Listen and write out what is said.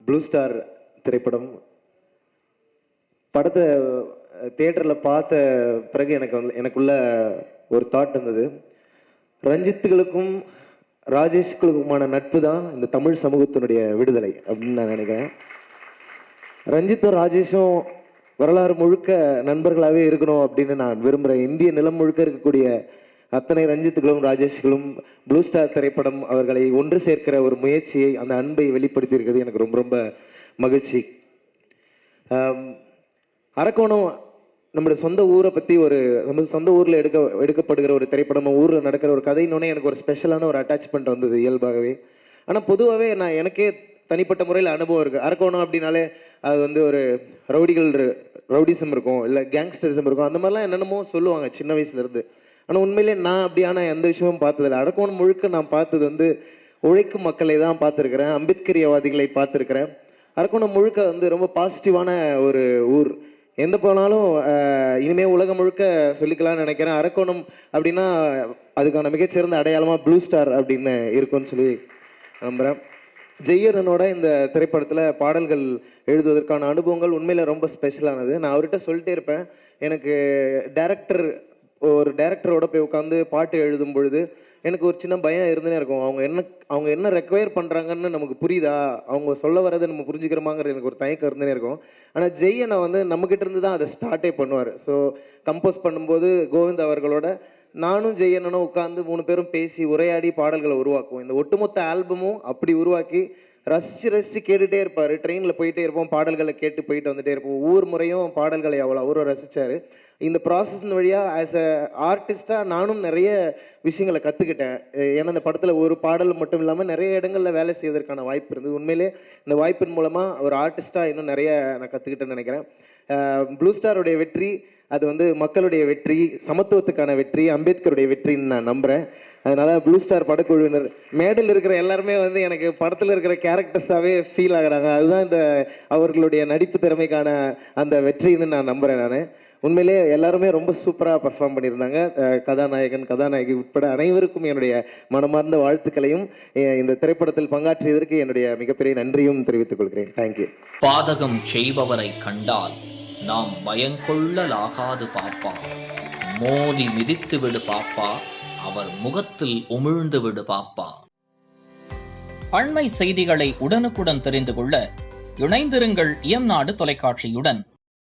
Blue star திரைப்படம் படத்தை தியேட்டரில் பார்த்த பிறகு எனக்குள்ள ஒரு தாட் இருந்தது. ரஞ்சித்துகளுக்கும் ராஜேஷ்களுக்குமான நட்பு தான் இந்த தமிழ் சமூகத்தினுடைய விடுதலை அப்படின்னு நான் நினைக்கிறேன். ரஞ்சித்தும் ராஜேஷும் வரலாறு முழுக்க நண்பர்களாகவே இருக்கணும் அப்படின்னு நான் விரும்புகிறேன். இந்திய நிலம் முழுக்க இருக்கக்கூடிய அத்தனை ரஞ்சித்துகளும் ராஜேஷ்களும் ப்ளூ ஸ்டார் திரைப்படம் அவர்களை ஒன்று சேர்க்கிற ஒரு முயற்சியை, அந்த அன்பை வெளிப்படுத்தி இருக்கிறது எனக்கு ரொம்ப ரொம்ப மகிழ்ச்சி. அரக்கோணம் நம்முடைய சொந்த ஊரை பற்றி நம்ம சொந்த ஊரில் எடுக்கப்படுகிற ஒரு திரைப்படம், ஊரில் நடக்கிற ஒரு கதைன்னொன்னே எனக்கு ஒரு ஸ்பெஷலான ஒரு அட்டாச்மெண்ட் வந்தது இயல்பாகவே. ஆனால் பொதுவாகவே எனக்கே தனிப்பட்ட முறையில் அனுபவம் இருக்குது. அரக்கோணம் அப்படின்னாலே அது ஒரு ரவுடிசம் இருக்கும், இல்லை கேங்ஸ்டரிசம் இருக்கும், அந்த மாதிரிலாம் என்னென்னமோ சொல்லுவாங்க சின்ன வயசுலேருந்து. ஆனால் உண்மையிலே நான் அப்படியான எந்த விஷயமும் பார்த்ததில்லை. அரக்கோணம் முழுக்க நான் பார்த்தது உழைக்கும் மக்களை தான் பார்த்துருக்கிறேன், அம்பேத்கரியவாதிகளை பார்த்துருக்கிறேன். அரக்கோணம் முழுக்க ரொம்ப பாசிட்டிவான ஒரு ஊர். எந்த போனாலும் இனிமேல் உலகம் முழுக்க சொல்லிக்கலாம்னு நினைக்கிறேன். அரக்கோணம் அப்படின்னா அதுக்கான மிகச்சிறந்த அடையாளமாக ப்ளூ ஸ்டார் அப்படின்னு இருக்குன்னு சொல்லி நம்புகிறேன். ஜெய்யரனோட இந்த திரைப்படத்தில் பாடல்கள் எழுதுவதற்கான அனுபவங்கள் உண்மையில் ரொம்ப ஸ்பெஷலானது. நான் அவர்கிட்ட சொல்லிட்டே இருப்பேன், எனக்கு ஒரு டைரக்டரோட போய் உட்காந்து பாட்டு எழுதும் பொழுது எனக்கு ஒரு சின்ன பயம் இருந்துனே இருக்கும். அவங்க என்ன ரெக்வயர் பண்ணுறாங்கன்னு நமக்கு புரியுதா, அவங்க சொல்ல வரதை நம்ம புரிஞ்சுக்கிறோமாங்கிறது எனக்கு ஒரு தயக்கம் இருந்துனே இருக்கும். ஆனால் ஜெய்யனை நம்மக்கிட்ட இருந்து தான் அதை ஸ்டார்ட்டே பண்ணுவார். ஸோ கம்போஸ் பண்ணும்போது கோவிந்த் அவர்களோட நானும் ஜெய்யனும் உட்காந்து 3 பேரும் பேசி உரையாடி பாடல்களை உருவாக்குவோம். இந்த ஒட்டுமொத்த ஆல்பமும் அப்படி உருவாக்கி ரசித்து கேட்டுகிட்டே இருப்பார். ட்ரெயினில் போயிட்டே இருப்போம், பாடல்களை கேட்டு போயிட்டு வந்துட்டே இருப்போம். ஒவ்வொரு முறையும் பாடல்களை அவரும் ரசித்தார். இந்த ப்ராசஸின் வழியாக ஆஸ் அ ஆர்டிஸ்டாக நானும் நிறைய விஷயங்களை கற்றுக்கிட்டேன். ஏன்னா இந்த படத்தில் ஒரு பாடல் மட்டும் இல்லாமல் நிறைய இடங்களில் வேலை செய்வதற்கான வாய்ப்பு இருந்தது. உண்மையிலே இந்த வாய்ப்பின் மூலமாக ஒரு ஆர்டிஸ்டாக இன்னும் நிறைய நான் கற்றுக்கிட்டேன்னு நினைக்கிறேன். ப்ளூ ஸ்டாருடைய வெற்றி அது மக்களுடைய வெற்றி, சமத்துவத்துக்கான வெற்றி, அம்பேத்கருடைய வெற்றின்னு நான் நம்புகிறேன். அதனால ப்ளூ ஸ்டார் படக்குழுவினர் மேடையில் இருக்கிற எல்லாருமே எனக்கு படத்தில் இருக்கிற கேரக்டர்ஸாகவே ஃபீல் ஆகுறாங்க. அதுதான் இந்த அவர்களுடைய நடிப்பு திறமைக்கான அந்த வெற்றின்னு நான் நம்புகிறேன். நான் உண்மையிலே எல்லாருமே ரொம்ப சூப்பராக பர்ஃபார்ம் பண்ணியிருந்தாங்க. கதாநாயகன் கதாநாயகி உட்பட அனைவருக்கும் என்னுடைய மனமார்ந்த வாழ்த்துக்களையும் இந்த திரைப்படத்தில் பங்காற்றியதற்கு என்னுடைய மிகப்பெரிய நன்றியும் தெரிவித்துக் கொள்கிறேன். தேங்க்யூ. பாதகம் செய்பவரை கண்டால் நாம் பயங்கொள்ளலாகாது பாப்பா, மோதி மிதித்து விடு பாப்பா, அவர் முகத்தில் உமிழ்ந்து விடு பாப்பா. அண்மை செய்திகளை உடனுக்குடன் தெரிந்து கொள்ள இணைந்திருங்கள் இயம்நாடு தொலைக்காட்சியுடன்.